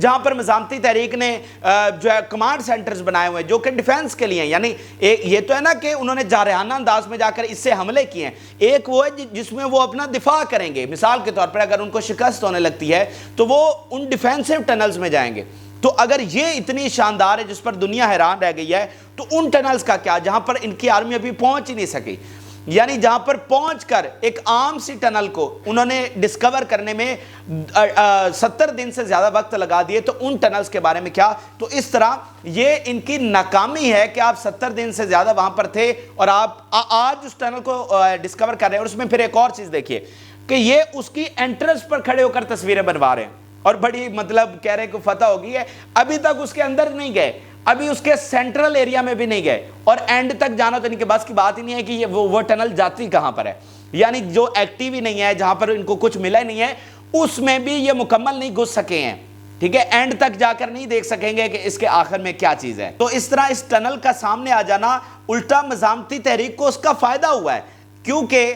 جہاں پر مزاحمتی تحریک نے جو ہے کمانڈ سینٹرز بنائے ہوئے ہیں جو کہ ڈیفینس کے لیے ہیں. یعنی یہ تو ہے نا کہ انہوں نے جارحانہ انداز میں جا کر اس سے حملے کیے ہیں. ایک وہ ہے جس میں وہ اپنا دفاع کریں گے. مثال کے طور پر اگر ان کو شکست ہونے لگتی ہے تو وہ ان ڈیفینسو ٹنلز میں جائیں گے. تو اگر یہ اتنی شاندار ہے جس پر دنیا حیران رہ گئی ہے, تو ان ٹنلز کا کیا جہاں پر ان کی آرمی ابھی پہنچ ہی نہیں سکی. یعنی جہاں پر پہنچ کر ایک عام سی ٹنل کو انہوں نے ڈسکور کرنے میں 70 دن سے زیادہ وقت لگا دیے, تو ان ٹنلز کے بارے میں کیا. تو اس طرح یہ ان کی ناکامی ہے کہ آپ 70 دن سے زیادہ وہاں پر تھے اور آپ آج اس ٹنل کو ڈسکور کر رہے ہیں. اور اس میں پھر ایک اور چیز دیکھیے کہ یہ اس کی انٹرنس پر کھڑے ہو کر تصویریں بنوا رہے ہیں اور بڑی مطلب کہہ رہے ہیں کہ فتح ہو گئی ہے. ابھی تک اس کے اندر نہیں گئے, ابھی اس کے سینٹرل ایریا میں بھی نہیں گئے, اور اینڈ تک جانا تو ان کے بس کی بات ہی نہیں ہے کہ یہ وہ ٹنل جاتی کہاں پر ہے. یعنی جو ایکٹیو ہی نہیں ہے, جہاں پر ان کو کچھ ملا ہی نہیں ہے, اس میں بھی یہ مکمل نہیں گھس سکے ہیں. ٹھیک ہے, اینڈ تک جا کر نہیں دیکھ سکیں گے کہ اس کے آخر میں کیا چیز ہے. تو اس طرح اس ٹنل کا سامنے آ جانا الٹا مزاحمتی تحریک کو اس کا فائدہ ہوا ہے, کیونکہ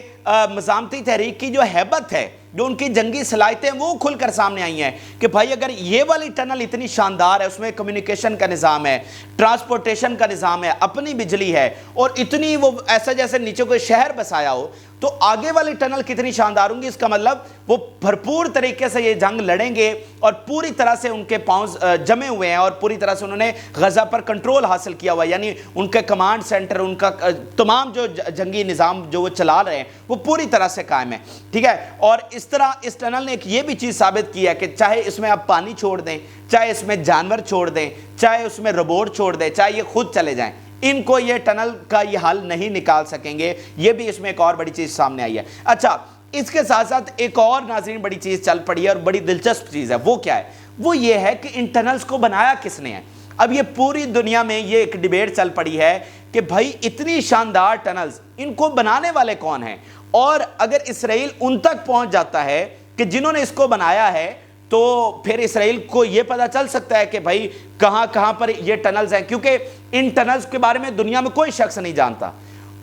مزاحمتی تحریک کی جو ہیبت ہے, جو ان کی جنگی صلاحیتیں وہ کھل کر سامنے آئی ہیں کہ بھائی اگر یہ والی ٹنل اتنی شاندار ہے, اس میں کمیونیکیشن کا نظام ہے, ٹرانسپورٹیشن کا نظام ہے, اپنی بجلی ہے, اور اتنی وہ ایسا جیسے نیچے کوئی شہر بسایا ہو, تو آگے والی ٹنل کتنی شاندار ہوں گی. اس کا مطلب وہ بھرپور طریقے سے یہ جنگ لڑیں گے اور پوری طرح سے ان کے پاؤں جمے ہوئے ہیں اور پوری طرح سے انہوں نے غزہ پر کنٹرول حاصل کیا ہوا ہے. یعنی ان کے کمانڈ سینٹر, ان کا تمام جو جنگی نظام جو وہ چلا رہے ہیں وہ پوری طرح سے قائم ہے. ٹھیک ہے, اور اس طرح اس ٹنل نے ایک یہ بھی چیز ثابت کی ہے کہ چاہے اس میں آپ پانی چھوڑ دیں, چاہے اس میں جانور چھوڑ دیں, چاہے اس میں روبوٹ چھوڑ دیں, چاہے یہ خود چلے جائیں, ان کو یہ ٹنل کا یہ حل نہیں نکال سکیں گے. یہ بھی اس میں ایک اور بڑی چیز سامنے آئی ہے. اچھا, اس کے ساتھ ساتھ ایک اور ناظرین بڑی چیز چل پڑی ہے اور بڑی دلچسپ چیز ہے. وہ کیا ہے؟ وہ یہ ہے کہ ان ٹنلز کو بنایا کس نے ہے. اب یہ پوری دنیا میں یہ ایک ڈیبیٹ چل پڑی ہے کہ بھائی اتنی شاندار ٹنلز, ان کو بنانے والے کون ہیں. اور اگر اسرائیل ان تک پہنچ جاتا ہے کہ جنہوں نے اس کو بنایا ہے, تو پھر اسرائیل کو یہ پتہ چل سکتا ہے کہ بھائی کہاں کہاں پر یہ ٹنلز ہیں, کیونکہ ان ٹنلز کے بارے میں دنیا میں کوئی شخص نہیں جانتا.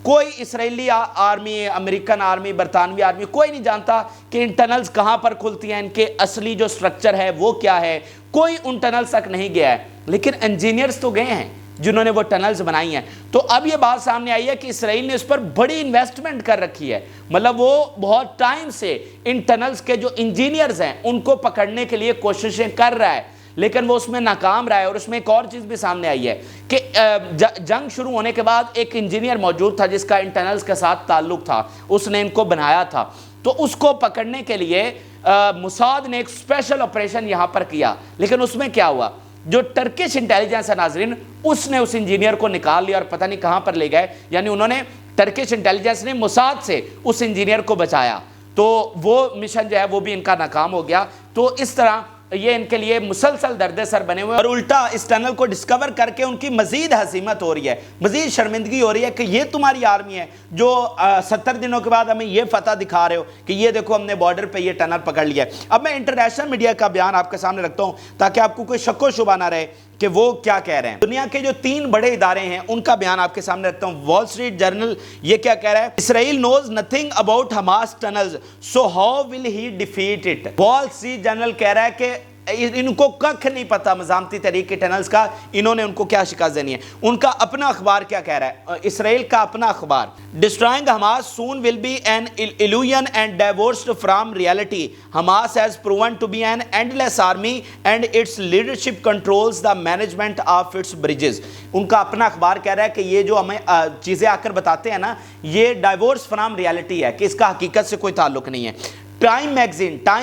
کوئی اسرائیلی آرمی, امریکن آرمی, برطانوی آرمی, کوئی نہیں جانتا کہ ان ٹنلز کہاں پر کھلتی ہیں, ان کے اصلی جو سٹرکچر ہے وہ کیا ہے. کوئی ان ٹنلز تک نہیں گیا ہے, لیکن انجینئرز تو گئے ہیں جنہوں نے وہ ٹنلز بنائی ہیں. تو اب یہ بات سامنے آئی ہے کہ اسرائیل نے اس پر بڑی انویسٹمنٹ کر رکھی ہے. مطلب وہ بہت ٹائم سے ان ٹنلز کے جو انجینئرز ہیں ان کو پکڑنے کے لیے کوششیں کر رہا ہے, لیکن وہ اس میں ناکام رہا ہے. اور اس میں ایک اور چیز بھی سامنے آئی ہے کہ جنگ شروع ہونے کے بعد ایک انجینئر موجود تھا جس کا ان ٹنلز کے ساتھ تعلق تھا, اس نے ان کو بنایا تھا. تو اس کو پکڑنے کے لیے موساد نے ایک اسپیشل آپریشن یہاں پر کیا, لیکن اس میں کیا ہوا, جو ٹرکش انٹیلیجنس ہے ناظرین, اس نے اس انجینئر کو نکال لیا اور پتہ نہیں کہاں پر لے گئے. یعنی انہوں نے, ٹرکش انٹیلیجنس نے موساد سے اس انجینئر کو بچایا, تو وہ مشن جو ہے وہ بھی ان کا ناکام ہو گیا. تو اس طرح یہ ان کے لیے مسلسل درد سر بنے ہوئے, اور الٹا اس ٹنل کو ڈسکور کر کے ان کی مزید ہزیمت ہو رہی ہے, مزید شرمندگی ہو رہی ہے کہ یہ تمہاری آرمی ہے جو 70 دنوں کے بعد ہمیں یہ فتح دکھا رہے ہو کہ یہ دیکھو ہم نے بارڈر پہ یہ ٹنل پکڑ لیا ہے. اب میں انٹرنیشنل میڈیا کا بیان آپ کے سامنے رکھتا ہوں تاکہ آپ کو کوئی شک و شبہ نہ رہے کہ وہ کیا کہہ رہے ہیں. دنیا کے جو 3 بڑے ادارے ہیں ان کا بیان آپ کے سامنے رکھتا ہوں. وال اسٹریٹ جرنل یہ کیا کہہ رہا ہے, Israel knows nothing about Hamas tunnels so how will he defeat it. Wall Street Journal کہہ رہا ہے کہ ان کو ککھ نہیں پتا مزاحمتی تحریک کے ٹنلز کا, انہوں نے ان کو کیا شکست دینی ہے. ان کا اپنا اخبار کیا کہہ رہا ہے, اسرائیل کا اپنا اخبار, destroying Hamas soon will be an illusion and divorced from reality. Hamas has proven to be an endless army and its leadership controls the management of its bridges. ان کا اپنا اخبار کہہ رہا ہے کہ یہ جو ہمیں چیزیں آ کر بتاتے ہیں نا, یہ ڈائیورس فرام ریالٹی ہے, کہ اس کا حقیقت سے کوئی تعلق نہیں ہے. ٹائم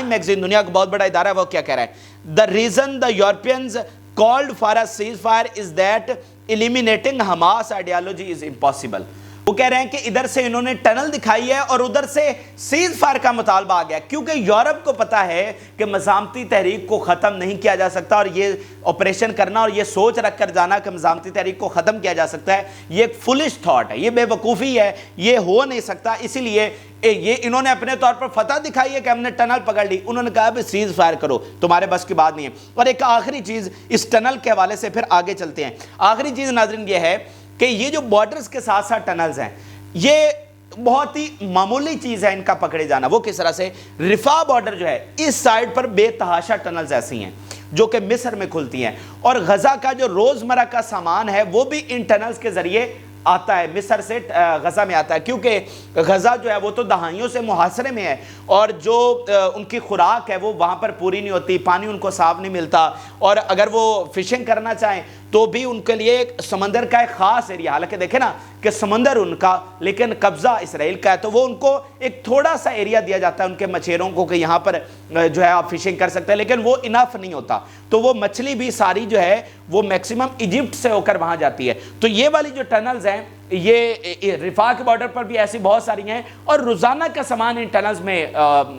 میگزین دنیا کا بہت بڑا ادارہ ہے, وہ کیا کہہ رہا ہے, the reason the Europeans called for a ceasefire is that eliminating Hamas ideology is impossible. وہ کہہ رہے ہیں کہ ادھر سے انہوں نے ٹنل دکھائی ہے اور ادھر سے سیز فائر کا مطالبہ آ گیا, کیونکہ یورپ کو پتا ہے کہ مزاحمتی تحریک کو ختم نہیں کیا جا سکتا, اور یہ آپریشن کرنا اور یہ سوچ رکھ کر جانا کہ مزاحمتی تحریک کو ختم کیا جا سکتا ہے, یہ ایک فولش تھاٹ ہے, یہ بے وقوفی ہے, یہ ہو نہیں سکتا. اسی لیے یہ انہوں نے اپنے طور پر فتح دکھائی ہے کہ ہم نے ٹنل پکڑ لی, انہوں نے کہا بھی سیز فائر کرو, تمہارے بس کی بات نہیں ہے. اور ایک آخری چیز اس ٹنل کے حوالے سے پھر آگے چلتے ہیں. آخری چیز ناظرین یہ ہے کہ یہ جو بارڈرز کے ساتھ ساتھ ٹنلز ہیں, یہ بہت ہی معمولی چیز ہے ان کا پکڑے جانا. وہ کس طرح سے, رفاح بارڈر جو ہے اس سائیڈ پر بے تحاشا ٹنلز ایسی ہیں جو کہ مصر میں کھلتی ہیں، اور غزہ کا جو روزمرہ کا سامان ہے وہ بھی ان ٹنلز کے ذریعے آتا ہے، مصر سے غزہ میں آتا ہے، کیونکہ غزہ جو ہے وہ تو دہائیوں سے محاصرے میں ہے، اور جو ان کی خوراک ہے وہ وہاں پر پوری نہیں ہوتی، پانی ان کو صاف نہیں ملتا، اور اگر وہ فشنگ کرنا چاہیں تو بھی ان کے لیے ایک سمندر کا ایک خاص ایریا، حالانکہ دیکھیں نا کہ سمندر ان کا لیکن قبضہ اسرائیل کا ہے، تو وہ ان کو ایک تھوڑا سا ایریا دیا جاتا ہے ان کے مچھیروں کو کہ یہاں پر جو ہے آپ فشنگ کر سکتے ہیں، لیکن وہ انف نہیں ہوتا، تو وہ مچھلی بھی ساری جو ہے وہ میکسیمم ایجپٹ سے ہو کر وہاں جاتی ہے۔ تو یہ والی جو ٹنلز ہیں یہ رفاح کے بارڈر پر بھی ایسی بہت ساری ہیں، اور روزانہ کا سامان ان ٹنلز میں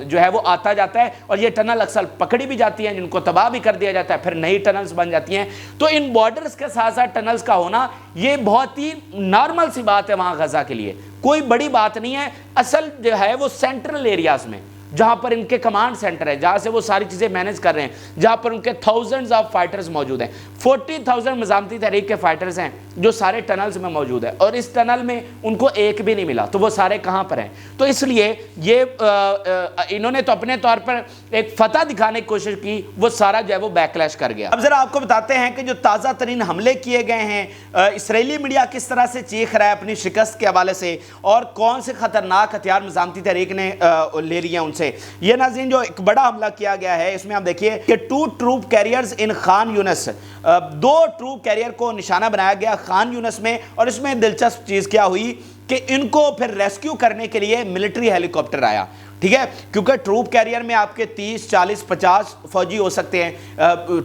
جو ہے وہ آتا جاتا ہے، اور یہ ٹنل اکثر پکڑی بھی جاتی ہیں، جن کو تباہ بھی کر دیا جاتا ہے، پھر نئی ٹنلز بن جاتی ہیں۔ تو ان بارڈرز کے ساتھ ساتھ ٹنلز کا ہونا یہ بہت ہی نارمل سی بات ہے وہاں غزہ کے لیے، کوئی بڑی بات نہیں ہے۔ اصل جو ہے وہ سینٹرل ایریاز میں جہاں پر ان کے کمانڈ سینٹر ہے، جہاں سے وہ ساری چیزیں مینیج کر رہے ہیں، جہاں پر ان کے تھاؤزنڈز آف فائٹرز موجود ہیں، 40,000 مزاحمتی تحریک کے فائٹرز ہیں جو سارے ٹنلز میں موجود ہیں، اور اس ٹنل میں ان کو ایک بھی نہیں ملا، تو وہ سارے کہاں پر ہیں؟ تو اس لیے یہ انہوں نے تو اپنے طور پر ایک فتح دکھانے کی کوشش کی، وہ سارا جو ہے وہ بیکلیش کر گیا۔ اب ذرا آپ کو بتاتے ہیں کہ جو تازہ ترین حملے کیے گئے ہیں، اسرائیلی میڈیا کس طرح سے چیخ رہا ہے اپنی شکست کے حوالے سے، اور کون سے خطرناک ہتھیار مزاحمتی تحریک نے لے لیے ان سے۔ یہ ناظرین جو ایک بڑا حملہ کیا گیا ہے، اس میں آپ دیکھیے کہ 2 ٹروپ کیریئرز ان خان یونس، 2 ٹروپ کیریئر کو نشانہ بنایا گیا خان یونس میں، اور اس میں دلچسپ چیز کیا ہوئی کہ ان کو پھر ریسکیو کرنے کے لیے ملٹری ہیلی کاپٹر آیا، ٹھیک ہے، کیونکہ ٹروپ کیریئر میں آپ کے 30 40 50 فوجی ہو سکتے ہیں،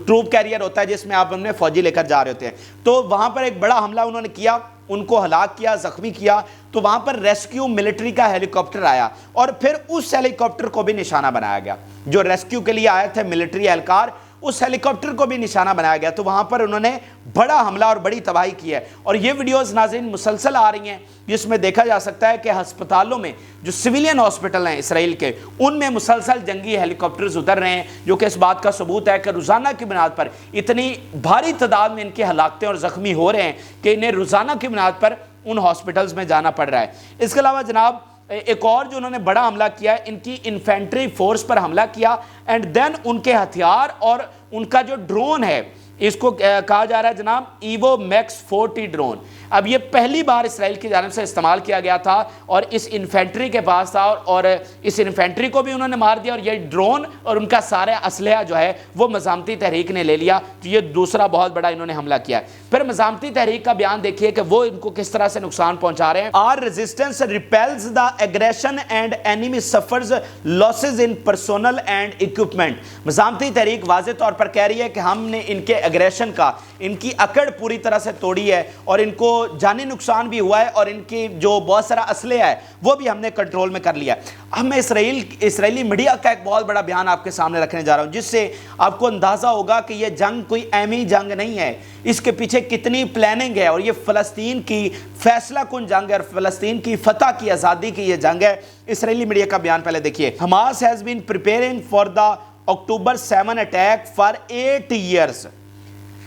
ٹروپ کیریئر ہوتا ہے جس میں آپ اپنے فوجی لے کر جا رہے ہوتے ہیں، تو وہاں پر ایک بڑا حملہ انہوں نے کیا، ان کو ہلاک کیا، زخمی کیا، تو وہاں پر ریسکیو ملٹری کا ہیلی کاپٹر آیا، اور پھر اس ہیلی کاپٹر کو بھی نشانہ بنایا گیا، جو ریسکیو کے لیے آئے تھے ملٹری اہلکار، اس ہیلی کاپٹر کو بھی نشانہ بنایا گیا، تو وہاں پر انہوں نے بڑا حملہ اور بڑی تباہی کی ہے۔ اور یہ ویڈیوز ناظرین مسلسل آ رہی ہیں، جس میں دیکھا جا سکتا ہے کہ ہسپتالوں میں جو سویلین ہاسپٹل ہیں اسرائیل کے، ان میں مسلسل جنگی ہیلی کاپٹرز اتر رہے ہیں، جو کہ اس بات کا ثبوت ہے کہ روزانہ کی بنیاد پر اتنی بھاری تعداد میں ان کی ہلاکتیں اور زخمی ہو رہے ہیں کہ انہیں روزانہ کی بنیاد پر ان ہاسپٹلز میں جانا پڑ رہا ہے۔ اس کے علاوہ جناب ایک اور جو انہوں نے بڑا حملہ کیا ہے، ان کی انفینٹری فورس پر حملہ کیا، اینڈ دین ان کے ہتھیار اور ان کا جو ڈرون ہے، اس کو کہا جا رہا ہے جناب ایوو میکس 40 ڈرون۔ اب یہ پہلی بار اسرائیل کی جانب سے استعمال کیا گیا تھا، اور اس انفینٹری کے پاس تھا، اور اس انفینٹری کو بھی انہوں نے مار دیا، اور یہ ڈرون اور ان کا سارا اسلحہ جو ہے وہ مزاحمتی تحریک نے لے لیا۔ تو یہ دوسرا بہت بڑا انہوں نے حملہ کیا ہے۔ پھر مزاحمتی تحریک کا بیان دیکھیے کہ وہ ان کو کس طرح سے نقصان پہنچا رہے ہیں۔ Our resistance repels the aggression and enemy suffers losses in personnel and equipment۔ مزاحمتی تحریک واضح طور پر کہہ رہی ہے کہ ہم نے ان کے اگریشن کا، ان کی اکڑ پوری طرح سے توڑی ہے، اور ان کو جانی نقصان بھی ہوا ہے، اور ان کی جو بہت سارا اسلحہ ہے وہ بھی ہم نے کنٹرول میں کر لیا ہے۔ اب میں اسرائیلی میڈیا کا ایک بہت بڑا بیان آپ کے سامنے رکھنے جا رہا ہوں، جس سے آپ کو اندازہ ہوگا کہ یہ جنگ کوئی ایمی جنگ نہیں ہے، اس کے پیچھے کتنی پلاننگ ہے، اور یہ فلسطین کی فیصلہ کن جنگ ہے، اور فلسطین کی فتح کی، آزادی کی یہ جنگ ہے۔ اسرائیلی میڈیا کا بیان پہلے دیکھیے۔ Hamas has been preparing for the October 7 attack for 8 years۔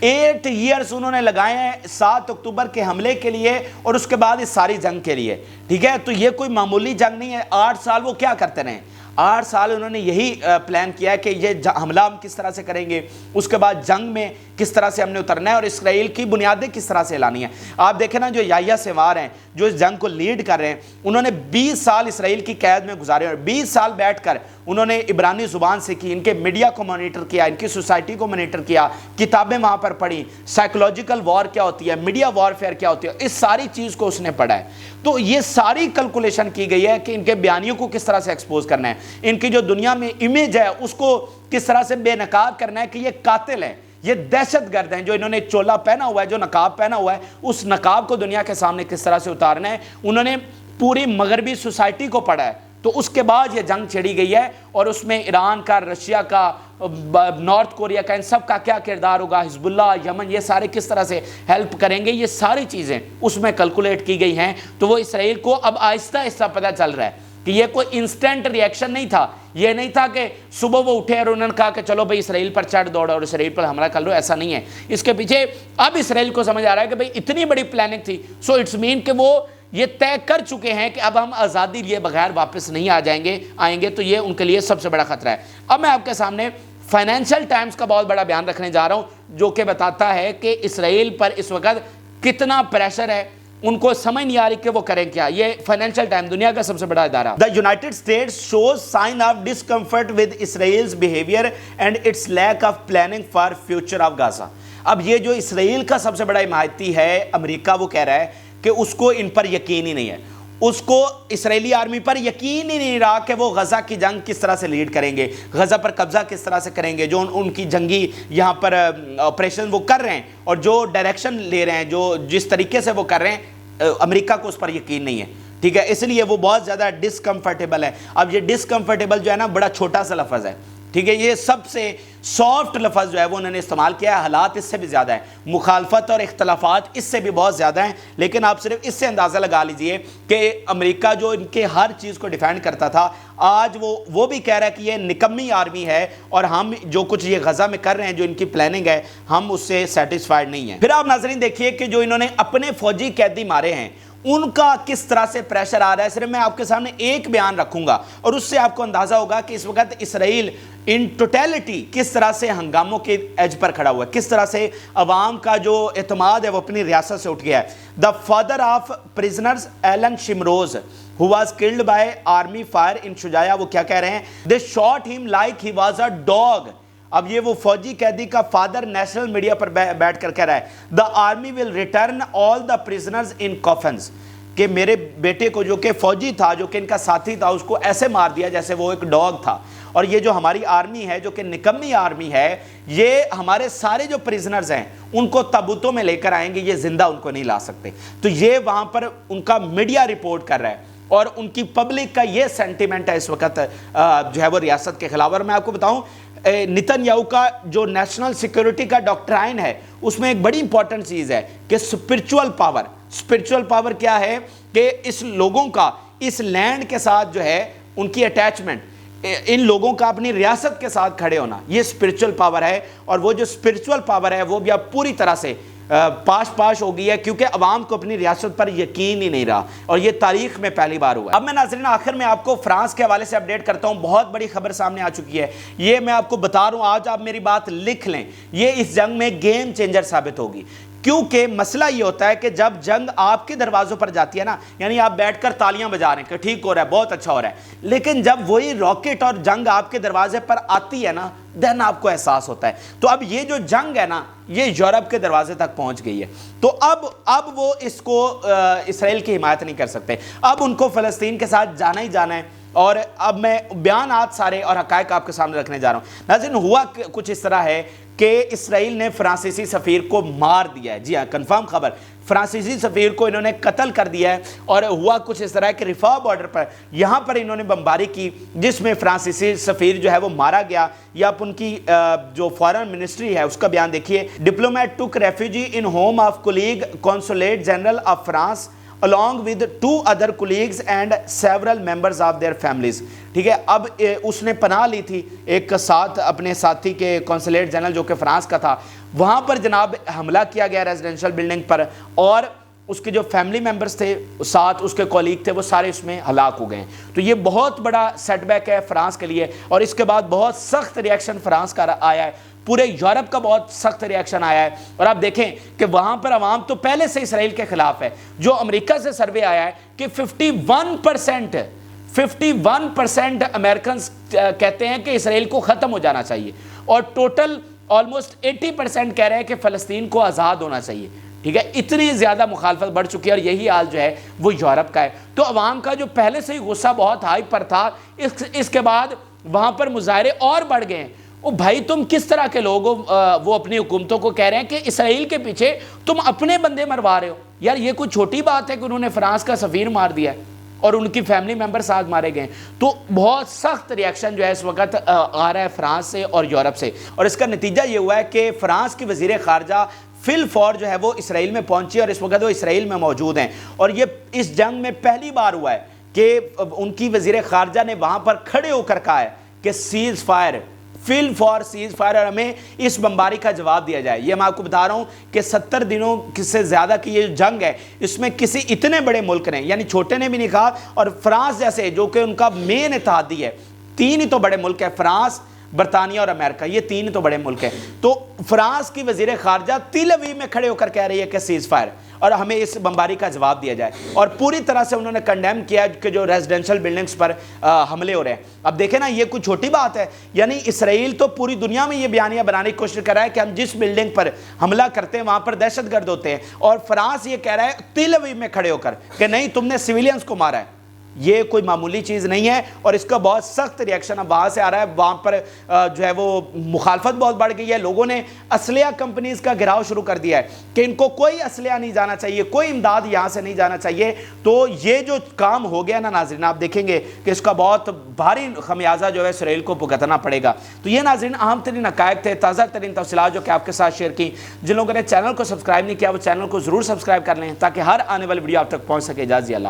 8 years انہوں نے لگائے ہیں 7 اکتوبر کے حملے کے لیے، اور اس کے بعد اس ساری جنگ کے لیے، ٹھیک ہے۔ تو یہ کوئی معمولی جنگ نہیں ہے۔ 8 سال وہ کیا کرتے رہے؟ 8 سال انہوں نے یہی پلان کیا ہے کہ یہ حملہ ہم کس طرح سے کریں گے، اس کے بعد جنگ میں کس طرح سے ہم نے اترنا ہے، اور اسرائیل کی بنیادیں کس طرح سے لانی ہیں۔ آپ دیکھیں نا جو یحییٰ سنوار ہیں جو اس جنگ کو لیڈ کر رہے ہیں، انہوں نے 20 سال اسرائیل کی قید میں گزارے، اور 20 سال بیٹھ کر انہوں نے عبرانی زبان سے کی، ان کے میڈیا کو مانیٹر کیا، ان کی سوسائٹی کو مانیٹر کیا، کتابیں وہاں پر پڑھی، سائیکولوجیکل وار کیا ہوتی ہے، میڈیا وارفیئر کیا ہوتی ہے، اس ساری چیز کو اس نے پڑھا ہے۔ تو یہ ساری کیلکولیشن کی گئی ہے کہ ان کے بیانیوں کو کس طرح سے ایکسپوز کرنا ہے، ان کی جو دنیا میں امیج ہے اس کو کس طرح سے بے نقاب کرنا ہے کہ یہ قاتل ہیں، یہ دہشت گرد ہیں۔ جو انہوں نے چولا پہنا ہوا ہے، جو نقاب پہنا ہوا ہے، اس نقاب کو دنیا کے سامنے کس طرح سے اتارنا ہے۔ انہوں نے پوری مغربی سوسائٹی کو پڑھا ہے، تو اس کے بعد یہ جنگ چھڑی گئی ہے، اور اس میں ایران کا، رشیا کا، نارتھ کوریا کا، ان سب کا کیا کردار ہوگا، حزب اللہ، یمن، یہ سارے کس طرح سے ہیلپ کریں گے، یہ ساری چیزیں اس میں کیلکولیٹ کی گئی ہیں۔ تو وہ اسرائیل کو اب آہستہ آہستہ پتہ چل رہا ہے کہ یہ کوئی انسٹنٹ ری ایکشن نہیں تھا، یہ نہیں تھا کہ صبح وہ اٹھے اور انہوں نے کہا کہ چلو بھائی اسرائیل پر چڑھ دوڑو اور اسرائیل پر حملہ کر لو، ایسا نہیں ہے۔ اس کے پیچھے اب اسرائیل کو سمجھ آ رہا ہے کہ بھئی اتنی بڑی پلاننگ تھی، سو اٹس مین کہ وہ یہ طے کر چکے ہیں کہ اب ہم آزادی لیے بغیر واپس نہیں آئیں گے، تو یہ ان کے لیے سب سے بڑا خطرہ ہے۔ اب میں آپ کے سامنے فائنینشل ٹائمز کا بہت بڑا بیان رکھنے جا رہا ہوں جو کہ بتاتا ہے کہ اسرائیل پر اس وقت کتنا پریشر ہے، ان کو سمجھ نہیں آ رہی کہ وہ کریں کیا۔ یہ فائنینشل ٹائم دنیا کا سب سے بڑا ادارہ۔ The United States shows sign of discomfort with Israel's behavior and its lack of planning for future of Gaza۔ اب یہ جو اسرائیل کا سب سے بڑا حمایتی ہے امریکہ، وہ کہہ رہا ہے کہ اس کو ان پر یقین ہی نہیں ہے، اس کو اسرائیلی آرمی پر یقین ہی نہیں رہا کہ وہ غزہ کی جنگ کس طرح سے لیڈ کریں گے، غزہ پر قبضہ کس طرح سے کریں گے، جو ان کی جنگی یہاں پر آپریشن وہ کر رہے ہیں اور جو ڈائریکشن لے رہے ہیں، جو جس طریقے سے وہ کر رہے ہیں، امریکہ کو اس پر یقین نہیں ہے، ٹھیک ہے، اس لیے وہ بہت زیادہ ڈسکمفرٹیبل ہے۔ اب یہ ڈسکمفرٹیبل جو ہے نا بڑا چھوٹا سا لفظ ہے، ٹھیک ہے، یہ سب سے سافٹ لفظ جو ہے وہ انہوں نے استعمال کیا ہے۔ حالات اس سے بھی زیادہ ہیں، مخالفت اور اختلافات اس سے بھی بہت زیادہ ہیں، لیکن آپ صرف اس سے اندازہ لگا لیجئے کہ امریکہ جو ان کے ہر چیز کو ڈیفینڈ کرتا تھا، آج وہ بھی کہہ رہا ہے کہ یہ نکمی آرمی ہے اور ہم جو کچھ یہ غزہ میں کر رہے ہیں، جو ان کی پلاننگ ہے، ہم اس سے سیٹسفائیڈ نہیں ہیں۔ پھر آپ ناظرین دیکھیے کہ جو انہوں نے اپنے فوجی قیدی مارے ہیں ان کا کس طرح سے پریشر آ رہا ہے۔ صرف میں آپ کے سامنے ایک بیان رکھوں گا اور اس سے آپ کو اندازہ ہوگا کہ اس وقت اسرائیل ان ٹوٹیلٹی کس طرح سے ہنگاموں کے ایج پر کھڑا ہوا ہے، کس طرح سے عوام کا جو اعتماد ہے وہ اپنی ریاست سے اٹھ گیا ہے۔ The father of prisoners Alon Shamriz who was killed by army fire in Shujaiya, وہ کیا کہہ رہے ہیں؟ They shot him like he was a dog۔ اب یہ وہ فوجی قیدی کا فادر نیشنل میڈیا پر بیٹھ کر کہہ رہا ہے The army will return all the prisoners in coffins، کہ میرے بیٹے کو جو کہ فوجی تھا، جو کہ ان کا ساتھی تھا، اس کو ایسے مار دیا جیسے وہ ایک ڈاگ تھا۔ اور یہ جو ہماری آرمی ہے، جو کہ نکمی آرمی ہے، یہ ہمارے سارے جو پریزنرز ہیں ان کو تابوتوں میں لے کر آئیں گے، یہ زندہ ان کو نہیں لا سکتے۔ تو یہ وہاں پر ان کا میڈیا رپورٹ کر رہا ہے اور ان کی پبلک کا یہ سینٹیمنٹ ہے اس وقت جو ہے وہ ریاست کے خلاف۔ اور میں آپ کو بتاؤں نتن یاہو کا جو نیشنل سیکیورٹی کا ڈاکٹرائن ہے اس میں ایک بڑی امپورٹنٹ چیز ہے کہ اسپرچول پاور کیا ہے، کہ اس لوگوں کا اس لینڈ کے ساتھ جو ہے ان کی اٹیچمنٹ، ان لوگوں کا اپنی ریاست کے ساتھ کھڑے ہونا، یہ اسپرچول پاور ہے۔ اور وہ جو اسپرچول پاور ہے وہ بھی اب پوری طرح سے پاش ہو گئی ہے، کیونکہ عوام کو اپنی ریاست پر یقین ہی نہیں رہا، اور یہ تاریخ میں پہلی بار ہوا ہے۔ اب میں ناظرین آخر میں آپ کو فرانس کے حوالے سے اپڈیٹ کرتا ہوں، بہت بڑی خبر سامنے آ چکی ہے، یہ میں آپ کو بتا رہا ہوں، آج آپ میری بات لکھ لیں، یہ اس جنگ میں گیم چینجر ثابت ہوگی۔ کیونکہ مسئلہ یہ ہوتا ہے کہ جب جنگ آپ کے دروازوں پر جاتی ہے نا، یعنی آپ بیٹھ کر تالیاں بجا رہے ہیں کہ ٹھیک ہو رہا ہے، بہت اچھا ہو رہا ہے، لیکن جب وہی راکٹ اور جنگ آپ کے دروازے پر آتی ہے نا، دین آپ کو احساس ہوتا ہے۔ تو اب یہ جو جنگ ہے نا، یہ یورپ کے دروازے تک پہنچ گئی ہے، تو اب وہ اس کو اسرائیل کی حمایت نہیں کر سکتے، اب ان کو فلسطین کے ساتھ جانا ہی جانا ہے۔ اور اب میں بیانات سارے اور حقائق آپ کے سامنے رکھنے جا رہا ہوں۔ ناظرین ہوا کچھ اس طرح ہے کہ اسرائیل نے فرانسیسی سفیر کو مار دیا ہے، جی ہاں کنفرم خبر، فرانسیسی سفیر کو انہوں نے قتل کر دیا ہے۔ اور ہوا کچھ اس طرح ہے کہ رفاح بارڈر پر یہاں پر انہوں نے بمباری کی، جس میں فرانسیسی سفیر جو ہے وہ مارا گیا۔ یا آپ ان کی جو فارن منسٹری ہے اس کا بیان دیکھیے، ڈپلومیٹ ٹک refugee in home of colleague consulate general of France along with 2 other colleagues and several members of their families۔ ٹھیک ہے، اب اس نے پناہ لی تھی ایک ساتھ اپنے ساتھی کے کونسولیٹ جنرل جو کہ فرانس کا تھا، وہاں پر جناب حملہ کیا گیا ریزیڈنشل بلڈنگ پر، اور اس کے جو فیملی ممبرز تھے ساتھ اس کے کولیگ تھے وہ سارے اس میں ہلاک ہو گئے ہیں۔ تو یہ بہت بڑا سیٹ بیک ہے فرانس کے لیے، اور اس کے بعد بہت سخت ریاکشن فرانس کا آیا ہے، پورے یورپ کا بہت سخت ریاکشن آیا ہے۔ اور آپ دیکھیں کہ وہاں پر عوام تو پہلے سے اسرائیل کے خلاف ہے، جو امریکہ سے سروے آیا ہے کہ 51% امریکنز کہتے ہیں کہ اسرائیل کو ختم ہو جانا چاہیے، اور ٹوٹل آلموسٹ 80% کہہ رہے ہیں کہ فلسطین کو آزاد ہونا چاہیے۔ ٹھیک ہے، اتنی زیادہ مخالفت بڑھ چکی ہے، اور یہی حال جو ہے وہ یورپ کا ہے۔ تو عوام کا جو پہلے سے ہی غصہ بہت ہائی پر تھا، اس کے بعد وہاں پر مظاہرے اور بڑھ گئے ہیں۔ او بھائی تم کس طرح کے لوگ ہو؟ وہ اپنی حکومتوں کو کہہ رہے ہیں کہ اسرائیل کے پیچھے تم اپنے بندے مروا رہے ہو۔ یار یہ کوئی چھوٹی بات ہے کہ انہوں نے فرانس کا سفیر مار دیا ہے اور ان کی فیملی ممبر ساتھ مارے گئے۔ تو بہت سخت ریاکشن جو ہے اس وقت آ رہا ہے فرانس سے اور یورپ سے، اور اس کا نتیجہ یہ ہوا ہے کہ فرانس کی وزیر خارجہ فی الفور جو ہے وہ اسرائیل میں پہنچی، اور اس وقت وہ اسرائیل میں موجود ہیں۔ اور یہ اس جنگ میں پہلی بار ہوا ہے کہ ان کی وزیر خارجہ نے وہاں پر کھڑے ہو کر کہا ہے کہ ceasefire, full for ceasefire, اور ہمیں اس بمباری کا جواب دیا جائے۔ یہ میں آپ کو بتا رہا ہوں کہ 70 دنوں سے زیادہ کی یہ جنگ ہے، اس میں کسی اتنے بڑے ملک نے، یعنی چھوٹے نے بھی نہیں کہا، اور فرانس جیسے جو کہ ان کا مین اتحادی ہے، 3 ہی تو بڑے ملک ہیں، فرانس، برطانیہ اور امریکہ، یہ تین تو بڑے ملک ہیں۔ تو فرانس کی وزیر خارجہ تل اویو میں کھڑے ہو کر کہہ رہی ہے کہ سیز فائر اور ہمیں اس بمباری کا جواب دیا جائے، اور پوری طرح سے انہوں نے کنڈیم کیا کہ جو ریزیڈنشل بلڈنگز پر حملے ہو رہے ہیں۔ اب دیکھیں نا، یہ کوئی چھوٹی بات ہے، یعنی اسرائیل تو پوری دنیا میں یہ بیانیہ بنانے کی کوشش کر رہا ہے کہ ہم جس بلڈنگ پر حملہ کرتے ہیں وہاں پر دہشت گرد ہوتے ہیں، اور فرانس یہ کہہ رہا ہے تل اویو میں کھڑے ہو کر کہ نہیں، تم نے سویلینز کو مارا ہے۔ یہ کوئی معمولی چیز نہیں ہے، اور اس کا بہت سخت ریئیکشن اب وہاں سے آ رہا ہے۔ وہاں پر جو ہے وہ مخالفت بہت بڑھ گئی ہے، لوگوں نے اسلحہ کمپنیز کا گھراؤ شروع کر دیا ہے کہ ان کو کوئی اسلحہ نہیں جانا چاہیے، کوئی امداد یہاں سے نہیں جانا چاہیے۔ تو یہ جو کام ہو گیا نا ناظرین، آپ دیکھیں گے کہ اس کا بہت بھاری خمیازہ جو ہے اسرائیل کو بھگتنا پڑے گا۔ تو یہ ناظرین اہم ترین حقائق تھے، تازہ ترین تفصیلات جو کہ آپ کے ساتھ شیئر کی۔ جن لوگوں نے چینل کو سبسکرائب نہیں کیا وہ چینل کو ضرور سبسکرائب کر لیں تاکہ ہر آنے والی ویڈیو آپ تک پہنچ سکے۔ اجازت اللہ۔